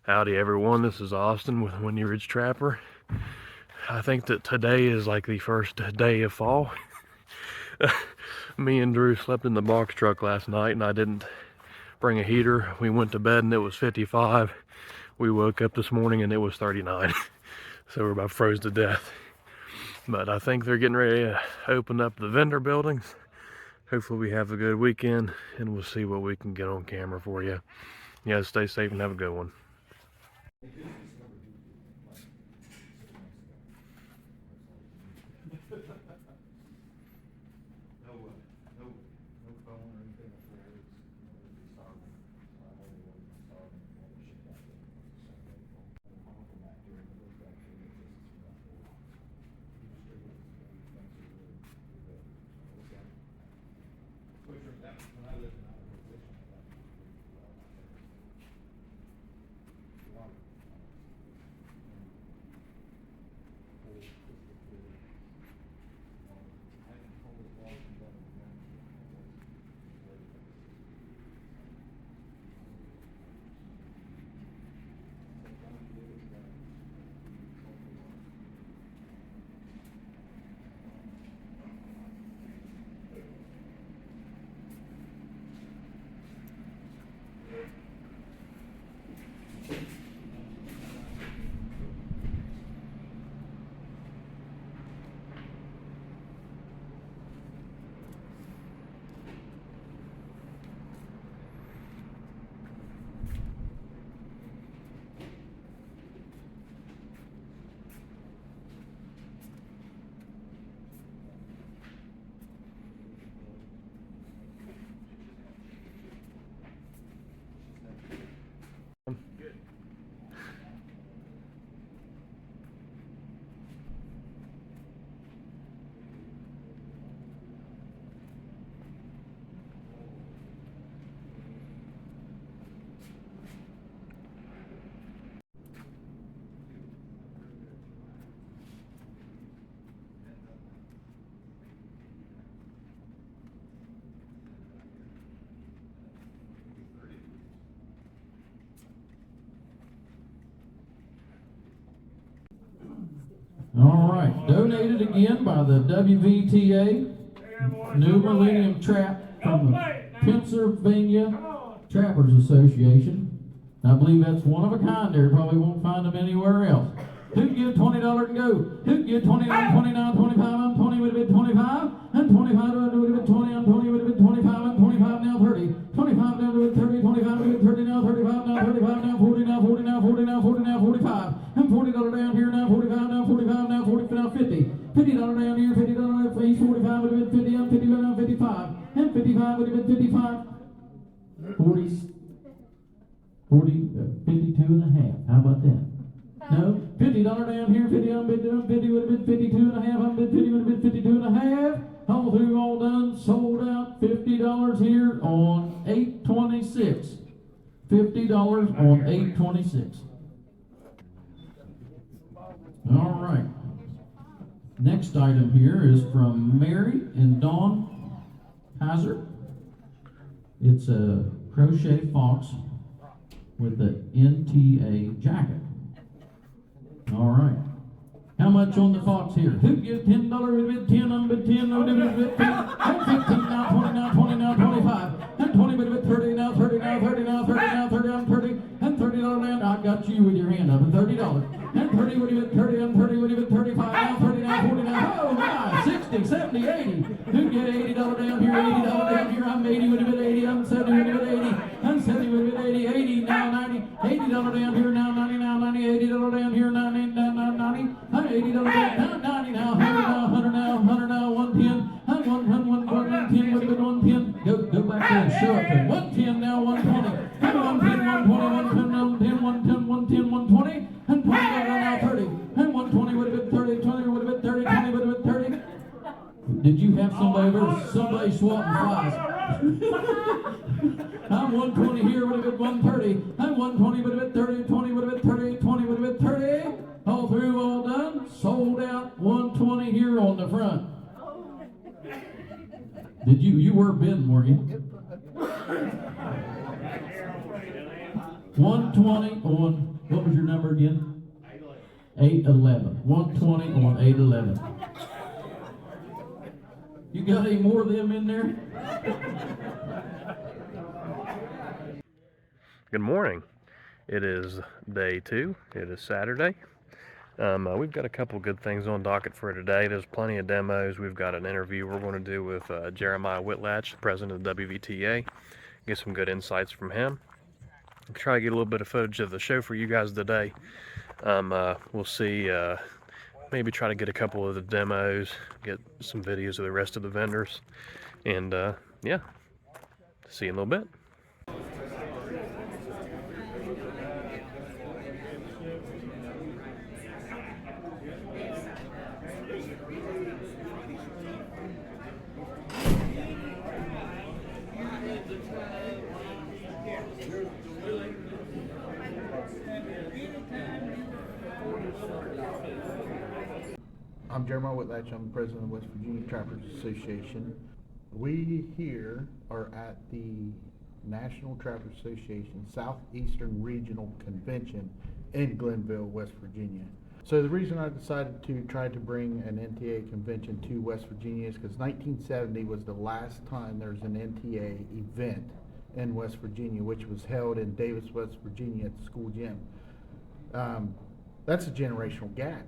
Howdy everyone, this is Austin with Windy Ridge Trapper. I think that today is like the first day of fall. Me and Drew slept in the box truck last night and I didn't bring a heater. We went to bed and it was 55. We woke up this morning and it was 39. So we're about froze to death. But I think they're getting ready to open up the vendor buildings. Hopefully we have a good weekend and we'll see what we can get on camera for you. You guys stay safe and have a good one. All right, donated again by the WVTA, New Millennium Trap from the Pennsylvania Trappers Association. I believe that's one of a kind there, probably won't find them anywhere else. Who'd give $20 and go? Who'd give 20, I'm 20, now 25, I'm 20, would have been 25, and 25 would have been 20, I'm 20, would have been 25, and 25 now 30, 25 down to 30, 25 would have been 30 now, 35 now, 35 now, 40 now, 40 now, 40 now, 40 now, 45, and $40 down here now, 45 now, 45 now, 40 now, 50, $50 down here, $50 for each 45 would have been 50, and 50 now 55, and 55 would have been 55, 52 and a half. How about that? No, $50 down here, 50 on bid down, 50 would have been 52 and a half, on bid 50 would have been 52 and a half. All through, all done, sold out, $50 here on 8/26. $50 on 8/26. All right. Next item here is from Mary and Dawn Hazard. It's a crochet fox with the NTA jacket. All right. How much on the fox here? Who gives $10? Would have been 10, on bid 10, no difference, bid 10, and 15, now 20, now 20, now 25, and 20 would have been 30, now 30, now 30, now 30, now 30, on 30, and $30 down. I got you with your hand up, and $30. And 30 would have been 30, and 30 would have been 35, now 30, now 40, now, oh my, 60, 70, 80. Who get $80 down here, $80 down here, I'm 80 would have been 80, I'm 70 would have been 80, and 70 would have been 80, 80, now 90, $80 down here, now 90, now 90, $80 down here, 90, now 90, $80 down, now 90, now 100, now 100, now 110, and 110 would have been 110. Go back there and show it to 110, now 120, and 110, 120, 110, 110, 110, 120, and $20 now 30, and 120 would have been 30, 20 would have been 30, 20 would have been 30. Did you have somebody over? Somebody swatting flies. I'm 120 here, would have been 130, and 120 would have been 30, 20 would have been 30, 20 would have been 30. All through, all done, sold out, 120 here on the front. Did you were bidding, were you? 120 on What was your number again? 811. 120 on 811. You got any more of them in there? Good morning. It is day 2. It is Saturday. We've got a couple good things on docket for today. There's plenty of demos. We've got an interview we're going to do with Jeremiah Whitlatch, the president of the WVTA. Get some good insights from him. I'll try to get a little bit of footage of the show for you guys today. We'll see, maybe try to get a couple of the demos, get some videos of the rest of the vendors, and yeah, see you in a little bit. I'm Jeremiah Whitlatch. I'm the president of the West Virginia Trappers Association. We here are at the National Trappers Association Southeastern Regional Convention in Glenville, West Virginia. So the reason I decided to try to bring an NTA convention to West Virginia is because 1970 was the last time there was an NTA event in West Virginia, which was held in Davis, West Virginia at the school gym. That's a generational gap.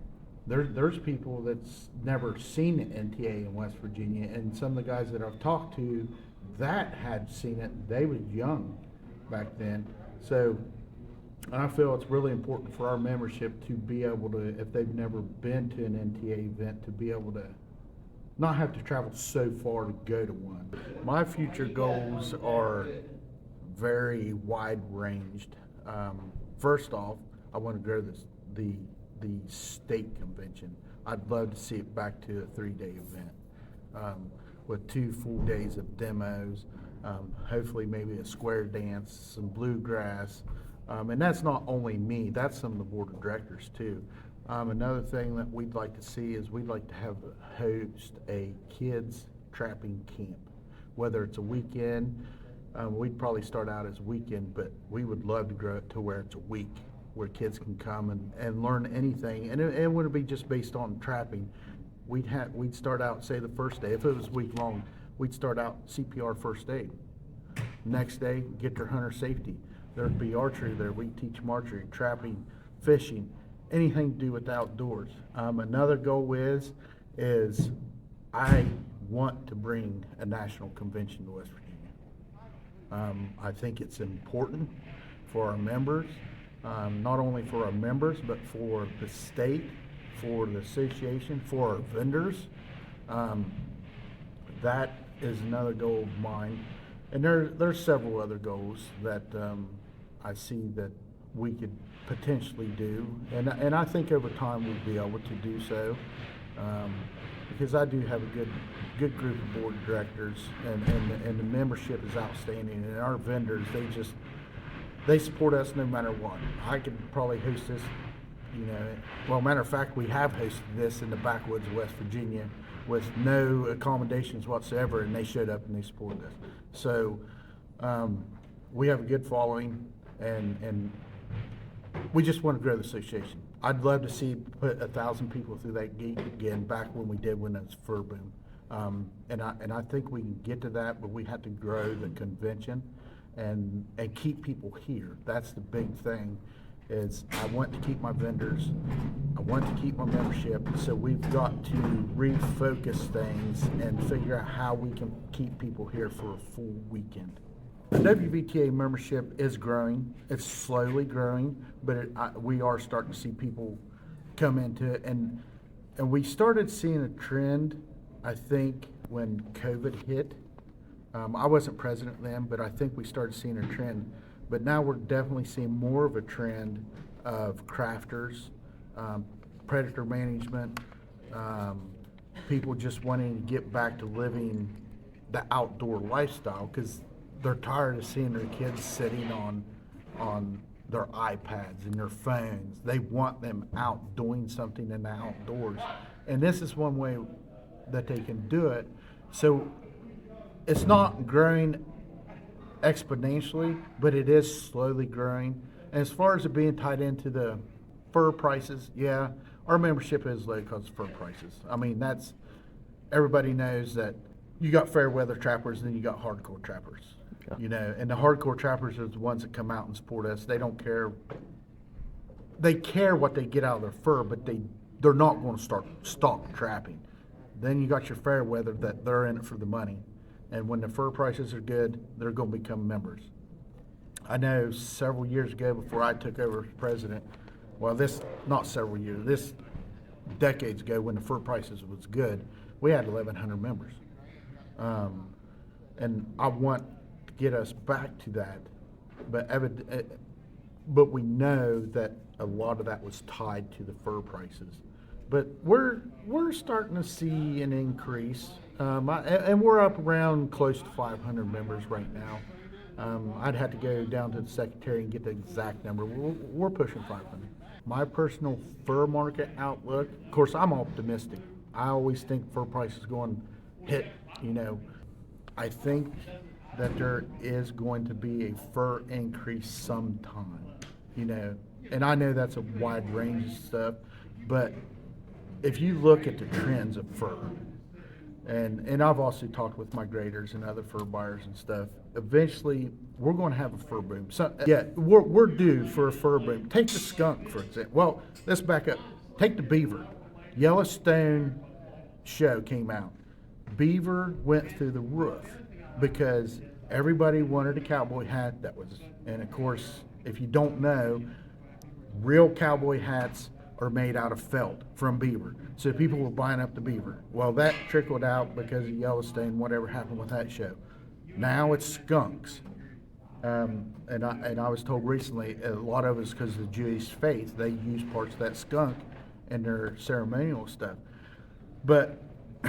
There's people that's never seen an NTA in West Virginia, and some of the guys that I've talked to that had seen it, they was young back then. So I feel it's really important for our membership to be able to, if they've never been to an NTA event, to be able to not have to travel so far to go to one. My future goals are very wide ranged. First off, I want to grow the state convention. I'd love to see it back to a 3-day event with 2 full days of demos, hopefully maybe a square dance, some bluegrass, and that's not only me, that's some of the board of directors too. Another thing that we'd like to see is we'd like to host a kids trapping camp, whether it's a weekend. We'd probably start out as a weekend, but we would love to grow it to where it's a week, where kids can come and learn anything, and it wouldn't be just based on trapping. We'd start out, say the first day, if it was week long, we'd start out CPR first aid. Next day, get their hunter safety. There'd be archery there. We'd teach them archery, trapping, fishing, anything to do with outdoors. Another goal is I want to bring a national convention to West Virginia. I think it's important for our members. Not only for our members, but for the state, for the association, for our vendors. That is another goal of mine. And there's several other goals that I see that we could potentially do. And I think over time we'll be able to do so. Because I do have a good group of board of directors, and the membership is outstanding. And our vendors, they support us no matter what. I could probably host this, well, matter of fact, we have hosted this in the backwoods of West Virginia with no accommodations whatsoever, and they showed up and they supported us. So we have a good following, and we just want to grow the association. I'd love to see put 1,000 people through that gate again, back when we did when it was fur boom. And I think we can get to that, but we have to grow the convention and keep people here. That's the big thing. Is I want to keep my vendors, I want to keep my membership, so we've got to refocus things and figure out how we can keep people here for a full weekend. The WVTA membership is growing. It's slowly growing, but we are starting to see people come into it, and we started seeing a trend, I think, when COVID hit. I wasn't president then, but I think we started seeing a trend. But now we're definitely seeing more of a trend of crafters, predator management, people just wanting to get back to living the outdoor lifestyle because they're tired of seeing their kids sitting on their iPads and their phones. They want them out doing something in the outdoors. And this is one way that they can do it. So it's not growing exponentially, but it is slowly growing, As far as it being tied into the fur prices, yeah, our membership is low because of fur prices. I mean, everybody knows that you got fair weather trappers and then you got hardcore trappers. Yeah. You know, and the hardcore trappers are the ones that come out and support us. They don't care. They care what they get out of their fur, but they're not going to stop trapping. Then you got your fair weather that they're in it for the money. And when the fur prices are good, they're going to become members. I know several years ago before I took over as president, well, not several years, this decades ago when the fur prices was good, we had 1,100 members. And I want to get us back to that, but we know that a lot of that was tied to the fur prices. But we're starting to see an increase, and we're up around close to 500 members right now. I'd have to go down to the secretary and get the exact number. We're pushing 500. My personal fur market outlook, of course, I'm optimistic. I always think fur prices going to hit, I think that there is going to be a fur increase sometime, and I know that's a wide range of stuff, but if you look at the trends of fur, and I've also talked with my graders and other fur buyers and stuff, eventually we're going to have a fur boom. So, yeah, we're due for a fur boom. Take the skunk, for example. Well, let's back up. Take the beaver. Yellowstone show came out. Beaver went through the roof because everybody wanted a cowboy hat and of course, if you don't know, real cowboy hats are made out of felt from beaver. So people were buying up the beaver. Well, that trickled out because of Yellowstone, whatever happened with that show. Now it's skunks. And I was told recently, a lot of it's because of the Jewish faith. They use parts of that skunk in their ceremonial stuff. But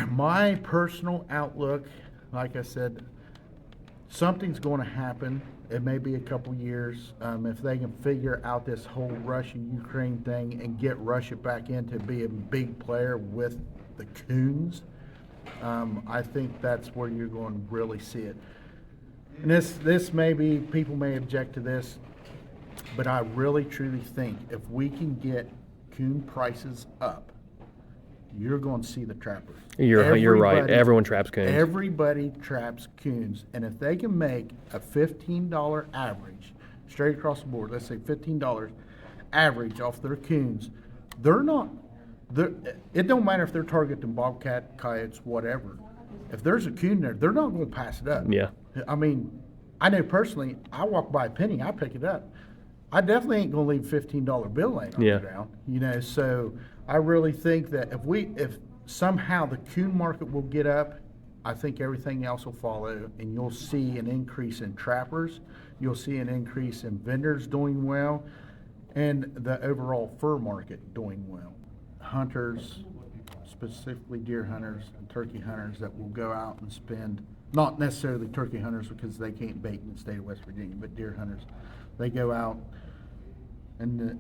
my personal outlook, like I said, something's going to happen. It may be a couple years. If they can figure out this whole Russia-Ukraine thing and get Russia back in to be a big player with the coons, I think that's where you're going to really see it. And this may be, people may object to this, but I really truly think if we can get coon prices up, you're going to see the trappers. You're right. Everyone traps coons. Everybody traps coons. And if they can make a $15 average, straight across the board, let's say $15 average off their coons, it don't matter if they're targeting bobcat, coyotes, whatever. If there's a coon there, they're not going to pass it up. Yeah. I mean, I know personally, I walk by a penny, I pick it up. I definitely ain't going to leave a $15 bill laying on the ground. So I really think that if somehow the coon market will get up, I think everything else will follow, and you'll see an increase in trappers, you'll see an increase in vendors doing well, and the overall fur market doing well. Hunters, specifically deer hunters and turkey hunters that will go out and spend, not necessarily turkey hunters because they can't bait in the state of West Virginia, but deer hunters, they go out and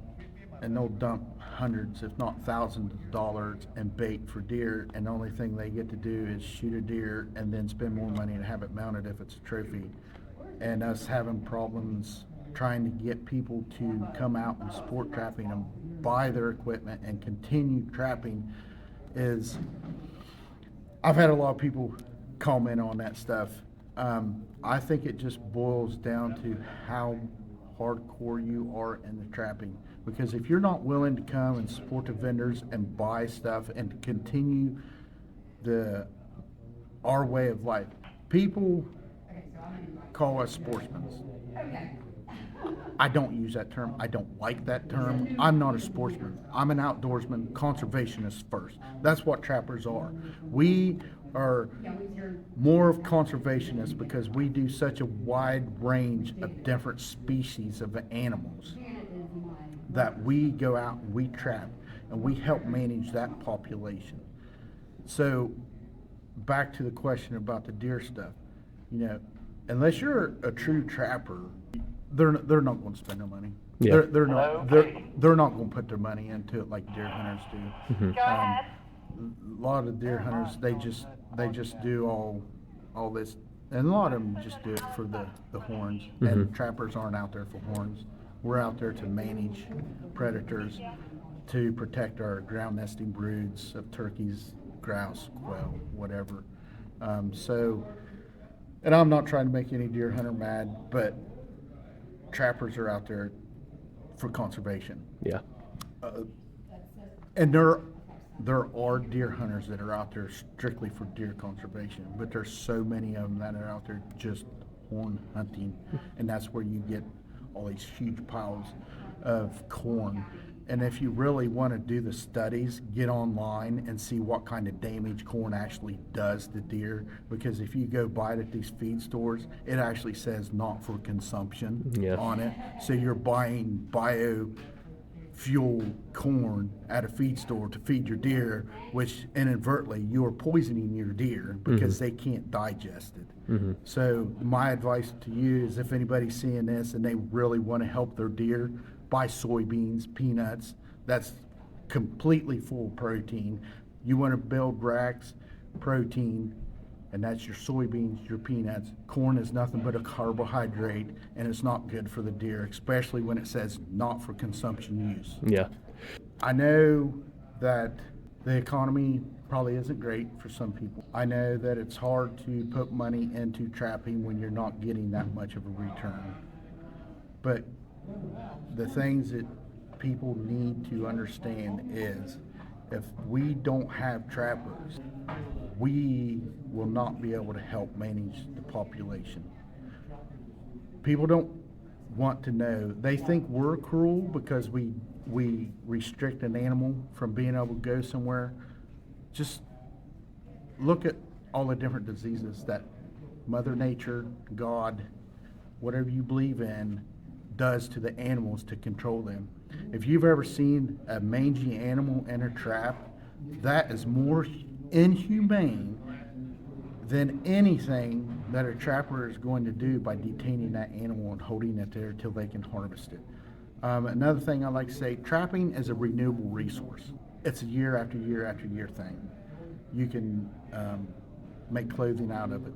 they'll dump hundreds, if not thousands of dollars in bait for deer, and the only thing they get to do is shoot a deer and then spend more money to have it mounted if it's a trophy. And us having problems trying to get people to come out and support trapping and buy their equipment and continue trapping is, I've had a lot of people comment on that stuff. I think it just boils down to how hardcore you are in the trapping, because if you're not willing to come and support the vendors and buy stuff and continue our way of life, people call us sportsmen. I don't use that term. I don't like that term. I'm not a sportsman. I'm an outdoorsman, conservationist first. That's what trappers are. We are more of conservationists because we do such a wide range of different species of animals that we go out and we trap and we help manage that population. So back to the question about the deer stuff, unless you're a true trapper, they're not going to spend no money. Yeah. They're not going to put their money into it like deer hunters do. Mm-hmm. A lot of deer hunters, they just do all this, and a lot of them just do it for the horns. Mm-hmm. And trappers aren't out there for horns. We're out there to manage predators, to protect our ground nesting broods of turkeys, grouse, quail, whatever. And I'm not trying to make any deer hunter mad, but trappers are out there for conservation. Yeah. And there are deer hunters that are out there strictly for deer conservation, but there's so many of them that are out there just horn hunting, and that's where you get all these huge piles of corn. And if you really want to do the studies, get online and see what kind of damage corn actually does to deer. Because if you go buy it at these feed stores, it actually says not for consumption on it. So you're buying biofuel corn at a feed store to feed your deer, which inadvertently you are poisoning your deer because they can't digest it. So my advice to you is, if anybody's seeing this and they really want to help their deer, buy soybeans, peanuts. That's completely full of protein. You want to build racks, protein, and that's your soybeans, your peanuts. Corn is nothing but a carbohydrate, and it's not good for the deer, especially when it says not for consumption use. Yeah. I know that the economy probably isn't great for some people. I know that it's hard to put money into trapping when you're not getting that much of a return. But the things that people need to understand is, if we don't have trappers, we will not be able to help manage the population. People don't want to know. They think we're cruel because we restrict an animal from being able to go somewhere. Just look at all the different diseases that Mother Nature, God, whatever you believe in, does to the animals to control them. If you've ever seen a mangy animal in a trap, that is more inhumane than anything that a trapper is going to do by detaining that animal and holding it there till they can harvest it. Another thing I like to say, trapping is a renewable resource. It's a year after year after year thing. You can make clothing out of it.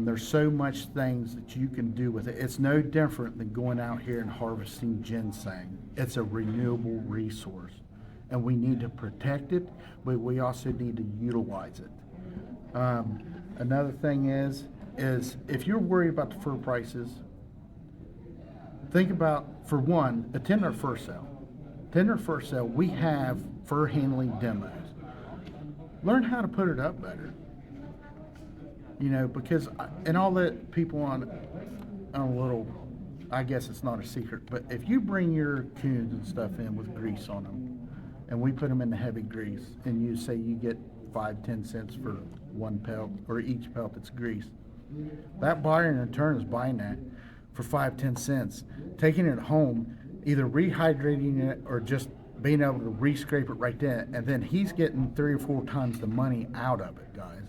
There's so much things that you can do with it. It's no different than going out here and harvesting ginseng. It's a renewable resource, and we need to protect it, but we also need to utilize it. Another thing is if you're worried about the fur prices, think about, for one, attend our fur sale. Attend our fur sale. We have fur handling demos. Learn how to put it up better. You know, because, and all that people on a little, I guess it's not a secret, but if you bring your coons and stuff in with grease on them, and we put them in the heavy grease, and you say you get 5-10 cents for one pelt, or each pelt that's grease, that buyer in return is buying that for 5-10 cents, taking it home, either rehydrating it or just being able to re-scrape it right then, and then he's getting 3 or 4 times the money out of it, guys.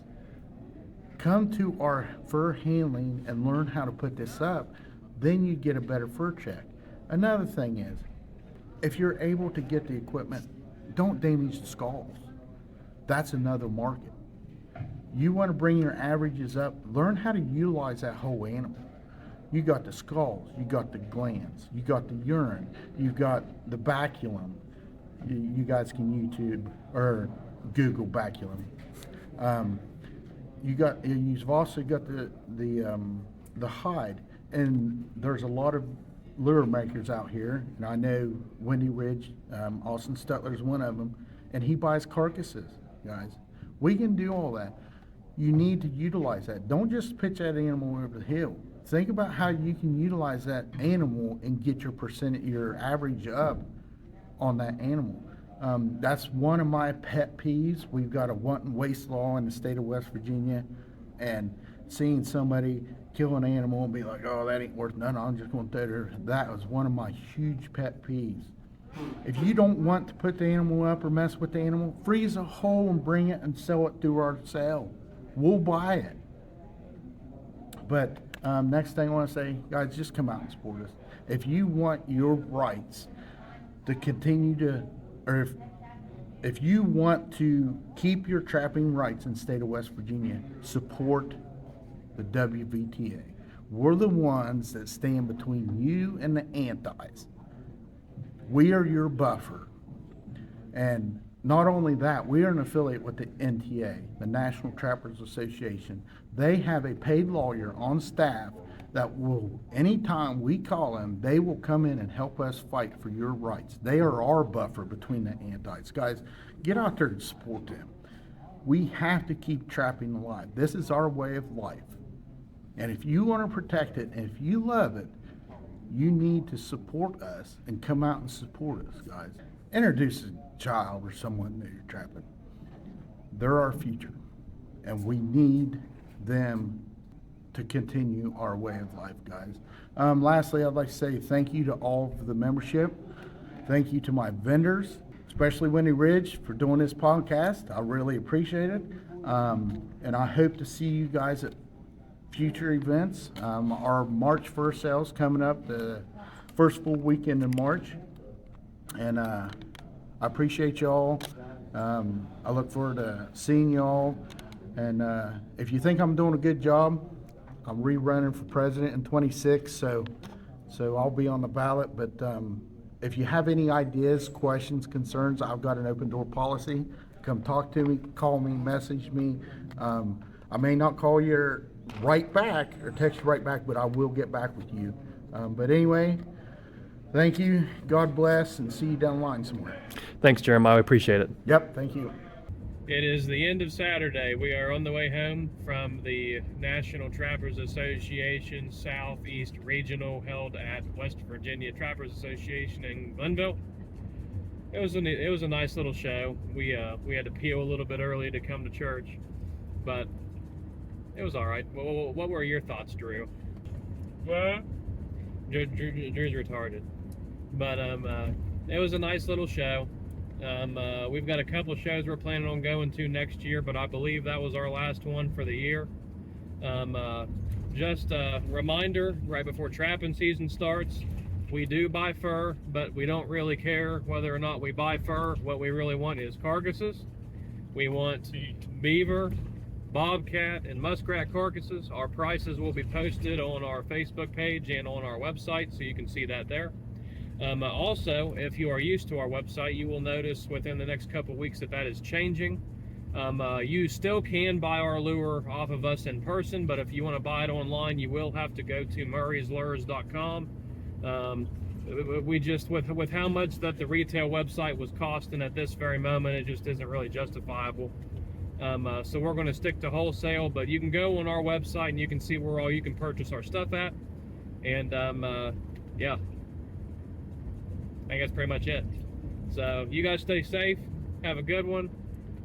Come to our fur handling and learn how to put this up, then you get a better fur check. Another thing is, if you're able to get the equipment, don't damage the skulls. That's another market. You want to bring your averages up, learn how to utilize that whole animal. You got the skulls, you got the glands, you got the urine, you've got the baculum. You guys can YouTube or Google baculum. You've also got the hide, and there's a lot of lure makers out here, and I know Windy Ridge, Austin Stutler's one of them, and he buys carcasses, guys. We can do all that. You need to utilize that. Don't just pitch that animal over the hill. Think about how you can utilize that animal and get your average up on that animal. That's one of my pet peeves. We've got a wanton waste law in the state of West Virginia, and seeing somebody kill an animal and be like, oh, that ain't worth nothing, I'm just going to throw it there. That was one of my huge pet peeves. If you don't want to put the animal up or mess with the animal, freeze a hole and bring it and sell it through our sale. We'll buy it. But next thing I want to say, guys, just come out and support us. If you want your rights to continue to, or if you want to keep your trapping rights in the state of West Virginia, support the WVTA. We're the ones that stand between you and the antis. We are your buffer. And not only that, we are an affiliate with the NTA, the National Trappers Association. They have a paid lawyer on staff that will, anytime we call them, they will come in and help us fight for your rights. They are our buffer between the antis. Guys, get out there and support them. We have to keep trapping alive. This is our way of life. And if you want to protect it, and if you love it, you need to support us and come out and support us, guys. Introduce a child or someone that you're trapping. They're our future, and we need them to continue our way of life, guys. Lastly, I'd like to say thank you to all of the membership. Thank you to my vendors, especially Windy Ridge, for doing this podcast. I really appreciate it. And I hope to see you guys at future events. Our March 1st sales coming up, the first full weekend in March. And I appreciate y'all. I look forward to seeing y'all. And if you think I'm doing a good job, I'm rerunning for president in 26, so I'll be on the ballot. But if you have any ideas, questions, concerns, I've got an open door policy. Come talk to me, call me, message me. I may not call you right back or text you right back, but I will get back with you. But anyway, thank you. God bless, and see you down the line somewhere. Thanks, Jeremiah. I appreciate it. Yep, thank you. It is the end of Saturday. We are on the way home from the National Trappers Association Southeast Regional held at West Virginia Trappers Association in Glenville. It was a nice little show. We had to peel a little bit early to come to church, but it was all right. What were your thoughts, Drew? What? Drew's retarded, but it was a nice little show. We've got a couple shows we're planning on going to next year, but I believe that was our last one for the year. Just a reminder, right before trapping season starts, we do buy fur, but we don't really care whether or not we buy fur. What we really want is carcasses. We want beaver, bobcat, and muskrat carcasses. Our prices will be posted on our Facebook page and on our website, so you can see that there. Also, if you are used to our website, you will notice within the next couple weeks that is changing. You still can buy our lure off of us in person, but if you want to buy it online, you will have to go to murrayslures.com. We just, with how much that the retail website was costing at this very moment, it just isn't really justifiable. So we're going to stick to wholesale, but you can go on our website and you can see where all you can purchase our stuff at. And yeah, I think that's pretty much it. So you guys stay safe, have a good one,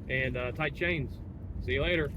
and tight chains. See you later.